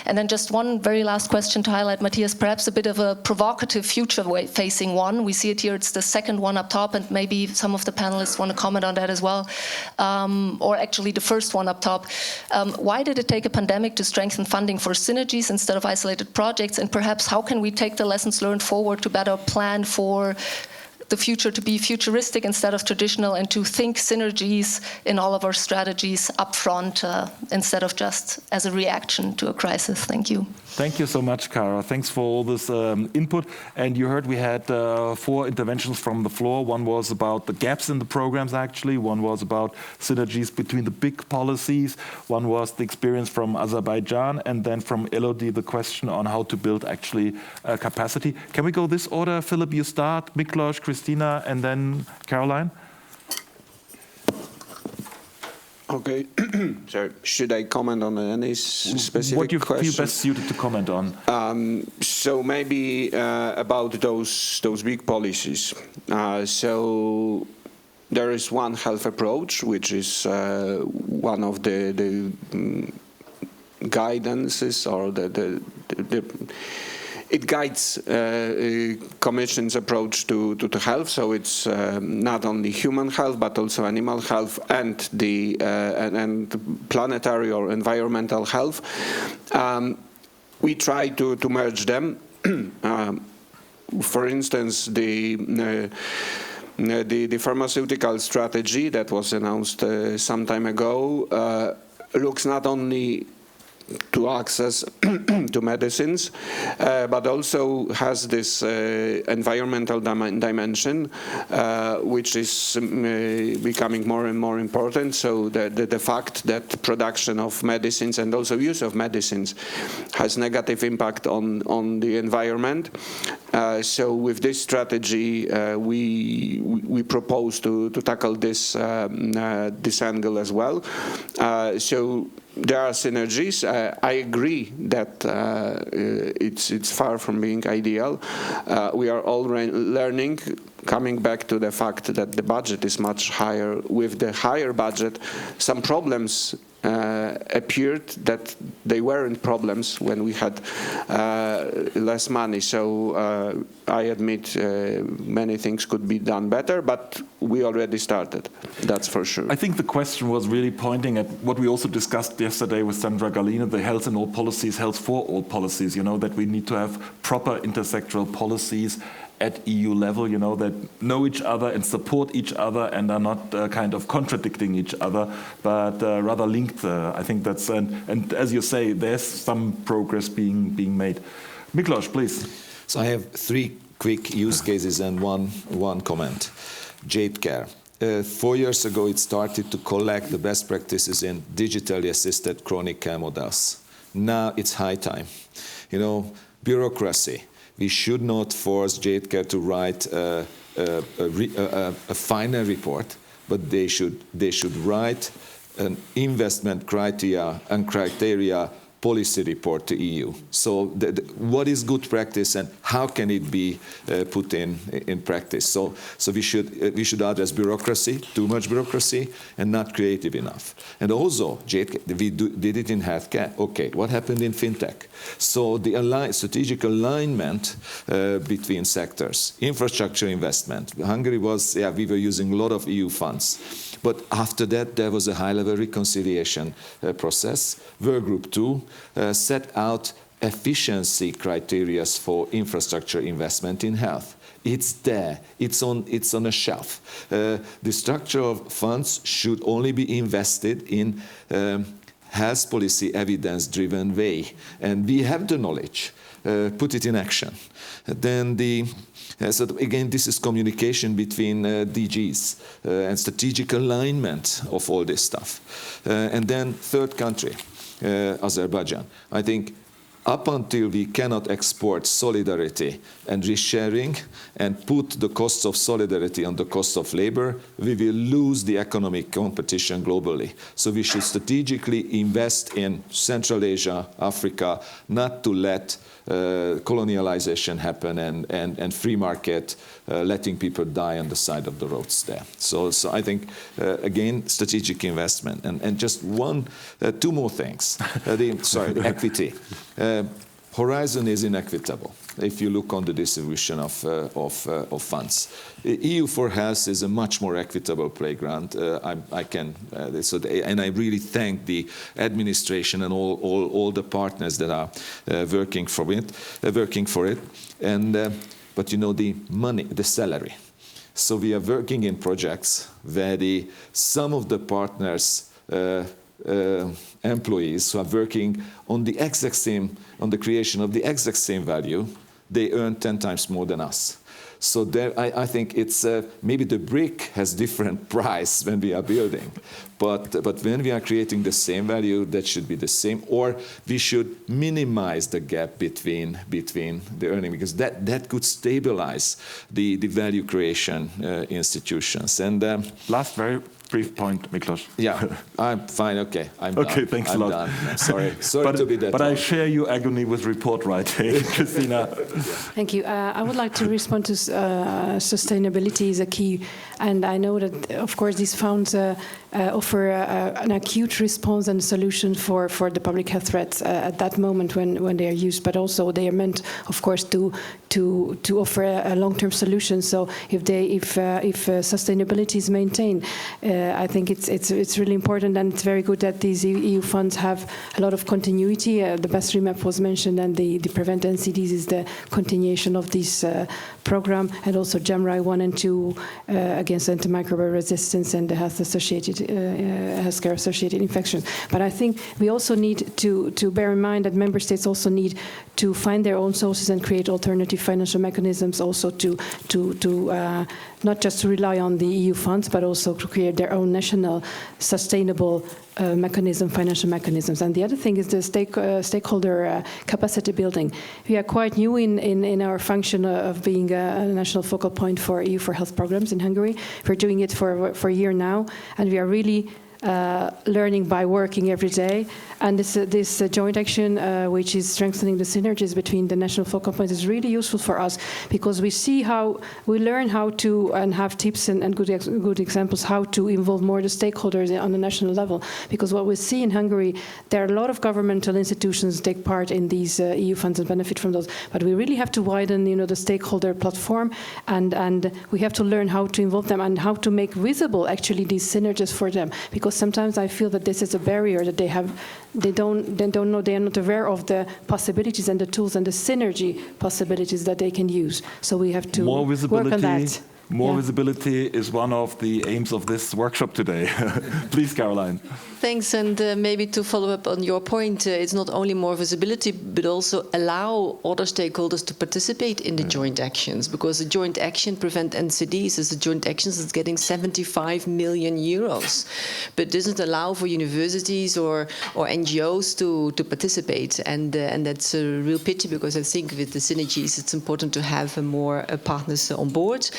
[SPEAKER 14] And then just one very last question to highlight, Matthias, perhaps a bit of a provocative future-facing one. We see it here, it's the second one up top, and maybe some of the panelists want to comment on that as well, or actually the first one up top. Why did it take a pandemic to strengthen funding for synergies instead of isolated projects, and perhaps how can we take the lessons learned forward to better plan for the future, to be futuristic instead of traditional, and to think synergies in all of our strategies up front instead of just as a reaction to a crisis. Thank you.
[SPEAKER 1] Thank you so much, Cara. Thanks for all this input. And you heard we had 4 interventions from the floor. One was about the gaps in the programs, actually. One was about synergies between the big policies. One was the experience from Azerbaijan. And then from Elodie, the question on how to build actually capacity. Can we go this order? Philip, you start, Miklos, Christina, and then Caroline?
[SPEAKER 6] Okay, so should I comment on any specific
[SPEAKER 1] what you
[SPEAKER 6] question?
[SPEAKER 1] feel best suited to comment on?
[SPEAKER 6] So maybe about those big policies. So there is one health approach, which is one of the guidances, or it guides Commission's approach to health. So it's not only human health, but also animal health and the planetary or environmental health. We try to merge them. For instance, the pharmaceutical strategy that was announced some time ago looks not only to access to medicines, but also has this environmental dimension, which is becoming more and more important. So the fact that production of medicines and also use of medicines has negative impact on the environment. So with this strategy, we propose to tackle this angle as well. So there are synergies. I agree that it's far from being ideal. We are all learning, coming back to the fact that the budget is much higher. With the higher budget, some problems appeared that they weren't problems when we had less money. So I admit many things could be done better, but we already started, that's for sure.
[SPEAKER 1] I think the question was really pointing at what we also discussed yesterday with Sandra Galina, the health in all policies, health for all policies, you know, that we need to have proper intersectoral policies at EU level, you know, that know each other and support each other and are not kind of contradicting each other, but rather linked. I think that's, and as you say, there's some progress being made. Miklos, please.
[SPEAKER 9] So I have 3 quick use cases and one comment. Jade Care. 4 years ago, it started to collect the best practices in digitally assisted chronic care models. Now it's high time. You know, bureaucracy, we should not force JCARE to write a final report, but they should write an investment criteria policy report to EU. So what is good practice and how can it be put in practice? So we should address bureaucracy, too much bureaucracy, and not creative enough. And also, we did it in healthcare. Okay, what happened in fintech? So the strategic alignment between sectors, infrastructure investment. Hungary was, we were using a lot of EU funds. But after that, there was a high-level reconciliation process. Work Group 2 set out efficiency criteria for infrastructure investment in health. It's there. It's on a shelf. The structural funds should only be invested in health policy evidence-driven way. And we have the knowledge. Put it in action. Then so again, this is communication between DGs and strategic alignment of all this stuff. And then third country, Azerbaijan. I think up until we cannot export solidarity and risk-sharing and put the costs of solidarity on the cost of labor, we will lose the economic competition globally. So we should strategically invest in Central Asia, Africa, not to let colonialization happen and free market letting people die on the side of the roads there. So I think, again, strategic investment. And just two more things. The equity. Horizon is inequitable if you look on the distribution of funds. EU4 Health is a much more equitable playground. And I really thank the administration and all the partners that are working for it. But you know, the money, the salary. So we are working in projects where some of the partners employees who are working on the creation of the exact same value, they earn 10 times more than us. So there, I think it's maybe the brick has different price when we are building, but when we are creating the same value, that should be the same, or we should minimize the gap between the earning, because that could stabilize the value creation institutions. And
[SPEAKER 1] last very brief point, Miklos.
[SPEAKER 9] Yeah, I'm fine. Okay, I'm done.
[SPEAKER 1] Okay, thanks a lot.
[SPEAKER 9] Done. I'm sorry to be that.
[SPEAKER 1] But I share your agony with report writing, Christina.
[SPEAKER 7] Thank you. I would like to respond to sustainability is a key, and I know that, of course, these funds offer an acute response and solution for the public health threats at that moment when they are used, but also they are meant, of course, to offer a long-term solution. So if sustainability is maintained, I think it's really important, and it's very good that these EU funds have a lot of continuity. The best remap was mentioned, and the Prevent NCDs is the continuation of this program, and also GEMRI 1 and 2 against antimicrobial resistance and the healthcare-associated infections. But I think we also need to bear in mind that member states also need to find their own sources and create alternative financial mechanisms, also to not just to rely on the EU funds, but also to create their own national sustainable financial mechanisms. And the other thing is the stakeholder capacity building. We are quite new in our function of being a national focal point for EU4 Health programs in Hungary. We're doing it for a year now, and we are really learning by working every day. And this joint action, which is strengthening the synergies between the national focal points, is really useful for us, because we learn how to, and have tips and good examples how to involve more the stakeholders on the national level. Because what we see in Hungary, there are a lot of governmental institutions take part in these EU funds and benefit from those, but we really have to widen, the stakeholder platform, and we have to learn how to involve them and how to make visible actually these synergies for them. Because sometimes I feel that this is a barrier that they have. They don't know, they are not aware of the possibilities and the tools and the synergy possibilities that they can use. So we have to work on that.
[SPEAKER 1] More visibility is one of the aims of this workshop today. Please, Caroline.
[SPEAKER 8] Thanks, and maybe to follow up on your point, it's not only more visibility, but also allow other stakeholders to participate in the joint actions, because the joint action Prevent NCDs is the joint actions that's getting 75 million euros, but doesn't allow for universities or NGOs to participate, and that's a real pity, because I think with the synergies it's important to have more partners on board.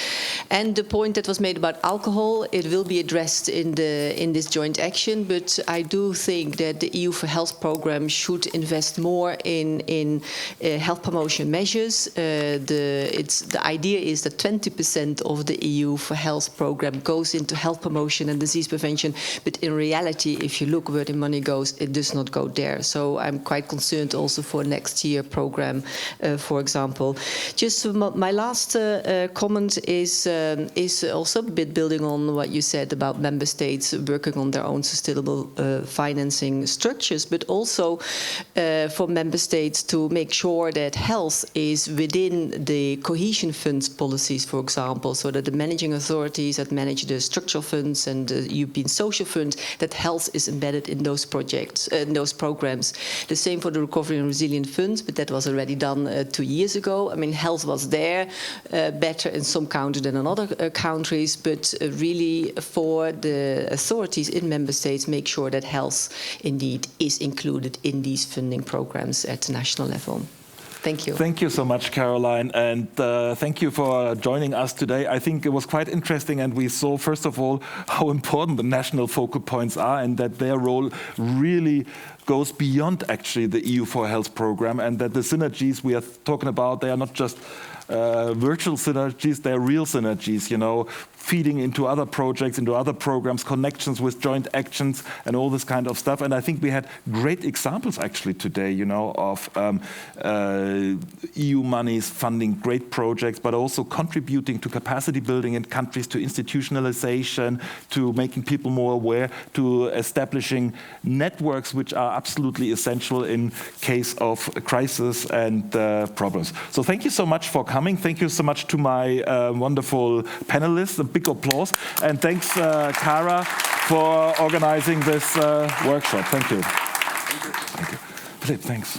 [SPEAKER 8] And the point that was made about alcohol, it will be addressed in this joint action, but I do think that the EU for Health program should invest more in health promotion measures. The idea is that 20% of the EU for Health program goes into health promotion and disease prevention, but in reality, if you look where the money goes, it does not go there. So I'm quite concerned also for next year program, for example. Just my last comment is also a bit building on what you said about member states working on their own sustainable financing structures, but also for member states to make sure that health is within the cohesion funds policies, for example, so that the managing authorities that manage the structural funds and the European Social Fund, that health is embedded in those projects, in those programs. The same for the Recovery and Resilience Funds, but that was already done 2 years ago. I mean, health was there, better in some countries than in other countries, but really for the authorities in member states, make sure that health indeed is included in these funding programs at the national level. Thank you.
[SPEAKER 1] Thank you so much, Caroline, and thank you for joining us today. I think it was quite interesting, and we saw, first of all, how important the national focal points are, and that their role really goes beyond actually the EU4 Health program, and that the synergies we are talking about, they are not just virtual synergies, they're real synergies, you know, feeding into other projects, into other programs, connections with joint actions and all this kind of stuff. And I think we had great examples actually today, you know, of EU monies funding great projects, but also contributing to capacity building in countries, to institutionalization, to making people more aware, to establishing networks which are absolutely essential in case of crisis and problems. So thank you so much for coming. Thank you so much to my wonderful panelists. A big applause. And thanks, Cara, for organizing this workshop. Thank you. Thank you. Thanks.